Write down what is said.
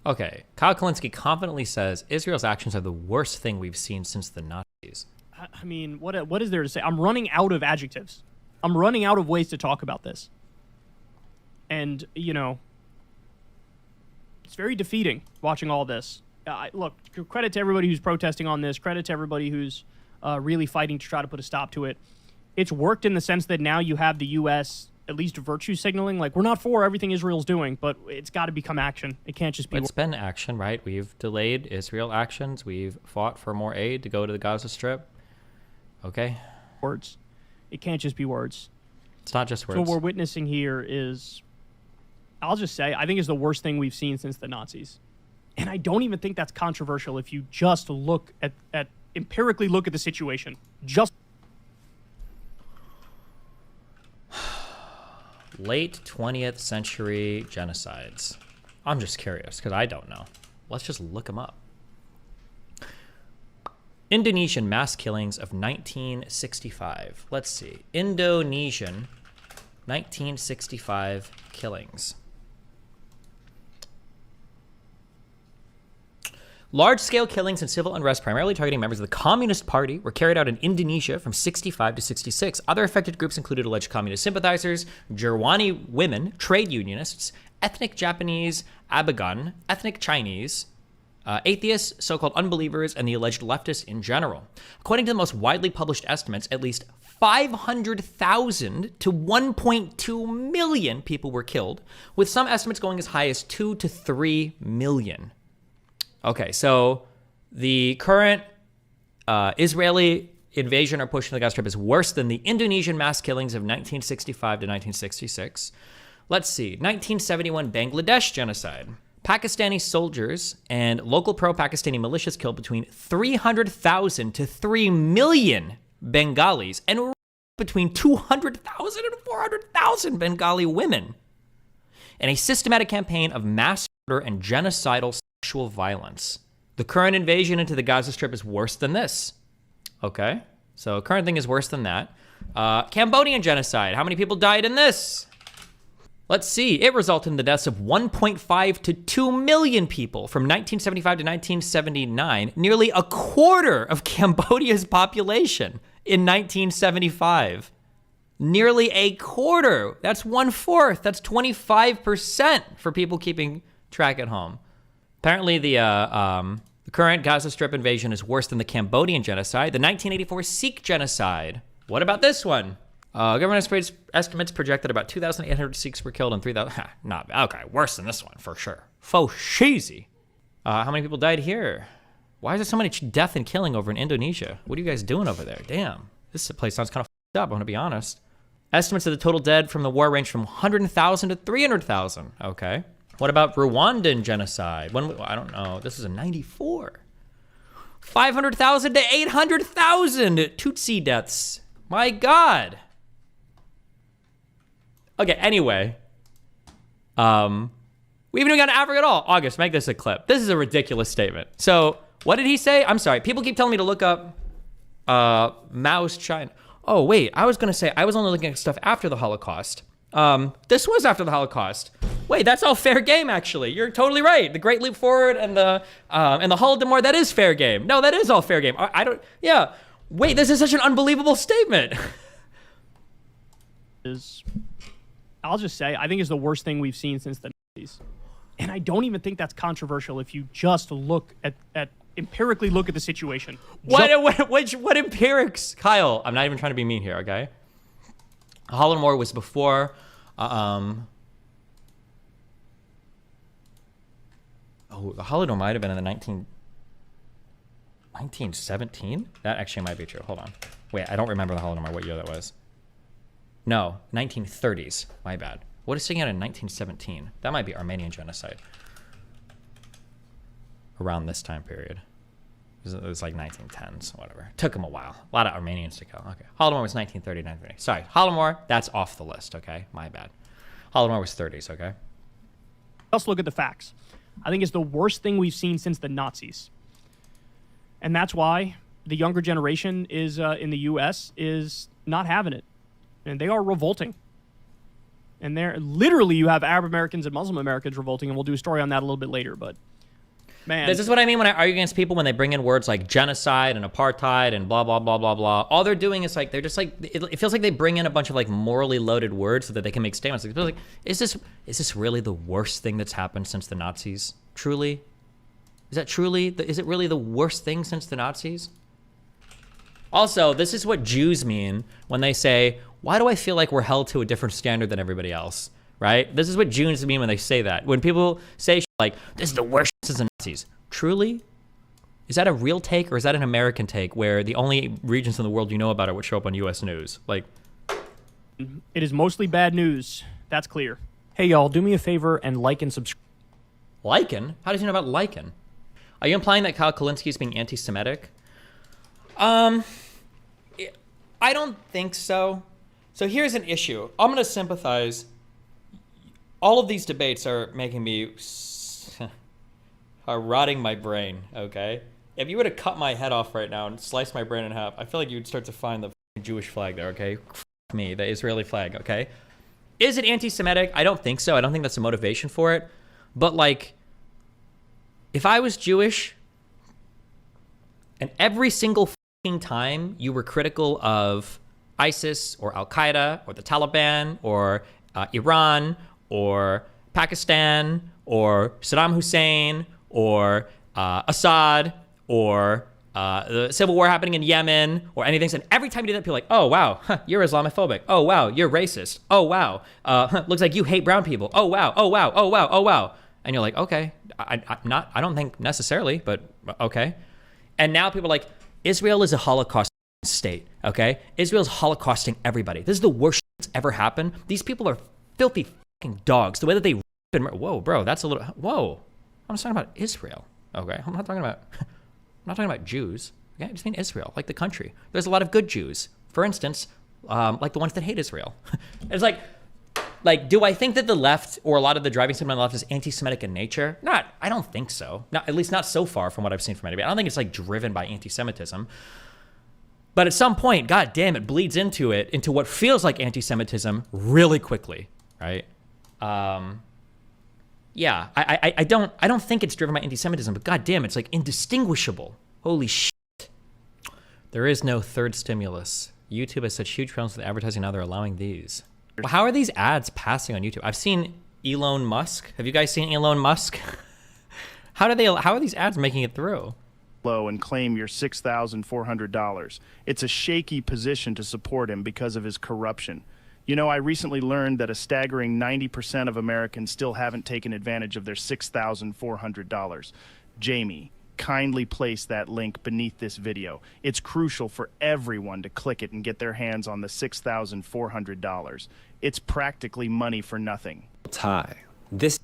Okay, Kyle Kulinski confidently says Israel's actions are the worst thing we've seen since the Nazis. I mean, what is there to say? I'm running out of adjectives. I'm running out of ways to talk about this. And, you know, it's very defeating watching all this. Look, credit to everybody who's protesting on this. Credit to everybody who's really fighting to try to put a stop to it. It's worked in the sense that now you have the U.S. at least virtue signaling. Like, we're not for everything Israel's doing, but it's got to become action. It can't just be... It's been action, right? We've delayed Israel actions. We've fought for more aid to go to the Gaza Strip. Okay. Words. It can't just be words. It's not just words. So what we're witnessing here is, I'll just say, I think it's the worst thing we've seen since the Nazis. And I don't even think that's controversial if you just look at empirically look at the situation. Just late 20th century genocides. I'm just curious because I don't know. Let's just look them up. Indonesian mass killings of 1965. Let's see. Indonesian 1965 killings. Large-scale killings and civil unrest, primarily targeting members of the Communist Party, were carried out in Indonesia from 65 to 66. Other affected groups included alleged communist sympathizers, Jerwani women, trade unionists, ethnic Japanese, Abagan, ethnic Chinese, atheists, so-called unbelievers, and the alleged leftists in general. According to the most widely published estimates, at least 500,000 to 1.2 million people were killed, with some estimates going as high as 2 to 3 million. Okay, so the current Israeli invasion or push in the Gaza Strip is worse than the Indonesian mass killings of 1965 to 1966. Let's see, 1971 Bangladesh genocide. Pakistani soldiers and local pro-Pakistani militias killed between 300,000 to 3 million Bengalis and between 200,000 and 400,000 Bengali women in a systematic campaign of mass murder and genocidal sexual violence. The current invasion into the Gaza Strip is worse than this. Okay, so current thing is worse than that. Cambodian genocide. How many people died in this? Let's see. It resulted in the deaths of 1.5 to 2 million people from 1975 to 1979, nearly a quarter of Cambodia's population in 1975. Nearly a quarter. That's 1/4. That's 25% for people keeping track at home. Apparently, the current Gaza Strip invasion is worse than the Cambodian genocide, the 1984 Sikh genocide. What about this one? Government estimates project that about 2,800 Sikhs were killed and 3,000... Not bad. Okay, worse than this one, for sure. Faux cheesy. How many people died here? Why is there so much death and killing over in Indonesia? What are you guys doing over there? Damn. This place sounds kind of f***ed up, I'm going to be honest. Estimates of the total dead from the war range from 100,000 to 300,000. Okay. What about Rwandan genocide? I don't know. This is a 94. 500,000 to 800,000 Tutsi deaths. My God. Okay, anyway. We haven't even gotten to Africa at all. August, make this a clip. This is a ridiculous statement. So, what did he say? I'm sorry. People keep telling me to look up Mao's China. Oh, wait. I was going to say I was only looking at stuff after the Holocaust. This was after the Holocaust. Wait, that's all fair game, actually. You're totally right. The Great Leap Forward and the Holodomor, that is fair game. No, that is all fair game. I don't, yeah. Wait, this is such an unbelievable statement. I'll just say, I think it's the worst thing we've seen since the Nazis. And I don't even think that's controversial if you just look at empirically look at the situation. What empirics? Kyle, I'm not even trying to be mean here, okay? Holodomor was before, the Holodomor might have been in the 1917? That actually might be true. Hold on. Wait, I don't remember the Holodomor, what year that was. No, 1930s. My bad. What is sitting out in 1917? That might be Armenian genocide. Around this time period. It was like 1910s, whatever. Took them a while. A lot of Armenians to kill. Okay. Holodomor was 1930, 1930. Sorry, Holodomor, that's off the list, okay? My bad. Holodomor was 30s, okay? Let's look at the facts. I think it's the worst thing we've seen since the Nazis. And that's why the younger generation is in the U.S. is not having it. And they are revolting. And they're literally, you have Arab Americans and Muslim Americans revolting, and we'll do a story on that a little bit later. But Man. This is what I mean when I argue against people when they bring in words like genocide and apartheid and blah, blah, blah, blah, blah. All they're doing is like, they're just like, it feels like they bring in a bunch of like morally loaded words so that they can make statements. Like, is this really the worst thing that's happened since the Nazis? Truly? Is it really the worst thing since the Nazis? Also, this is what Jews mean when they say, why do I feel like we're held to a different standard than everybody else? Right? This is what Jews mean when they say that. When people say like, this is the worst since the Nazis. Truly? Is that a real take or is that an American take where the only regions in the world you know about it would show up on US News? Like, it is mostly bad news. That's clear. Hey, y'all, do me a favor and like and subscribe. Lichen? How does he know about lichen? Are you implying that Kyle Kulinski is being anti-Semitic? I don't think so. So here's an issue. I'm going to sympathize. All of these debates are making me, are rotting my brain, okay? If you were to cut my head off right now and slice my brain in half, I feel like you'd start to find the Jewish flag there, okay? Me, the Israeli flag, okay? Is it anti-Semitic? I don't think so. I don't think that's the motivation for it. But like, if I was Jewish and every single time you were critical of ISIS or Al-Qaeda or the Taliban or Iran or Pakistan or Saddam Hussein or Assad or the civil war happening in Yemen or anything. And every time you do that, people are like, oh, wow, you're Islamophobic. Oh, wow, you're racist. Oh, wow, looks like you hate brown people. Oh, wow, oh, wow, oh, wow, oh, wow. And you're like, okay, I don't think necessarily, but okay. And now people are like, Israel is a Holocaust state, okay? Israel's holocausting everybody. This is the worst that's ever happened. These people are filthy fucking dogs. The way that they whoa, bro, that's a little, whoa. I'm just talking about Israel, okay? I'm not talking about Jews, okay? I just mean Israel, like the country. There's a lot of good Jews. For instance, like the ones that hate Israel. It's like, do I think that the left or a lot of the driving sentiment on the left is anti-Semitic in nature? I don't think so. At least not so far from what I've seen from anybody. I don't think it's like driven by anti-Semitism. But at some point, god damn, it bleeds into what feels like anti-Semitism really quickly, right? Yeah, I don't think it's driven by anti-Semitism, but god damn, it's like indistinguishable. Holy shit. There is no third stimulus. YouTube has such huge problems with advertising, now they're allowing these. How are these ads passing on YouTube? I've seen Elon Musk. Have you guys seen Elon Musk? How are these ads making it through? Low and claim your $6,400. It's a shaky position to support him because of his corruption. You know, I recently learned that a staggering 90% of Americans still haven't taken advantage of their $6,400. Jamie, kindly place that link beneath this video. It's crucial for everyone to click it and get their hands on the $6,400. It's practically money for nothing. Hi. This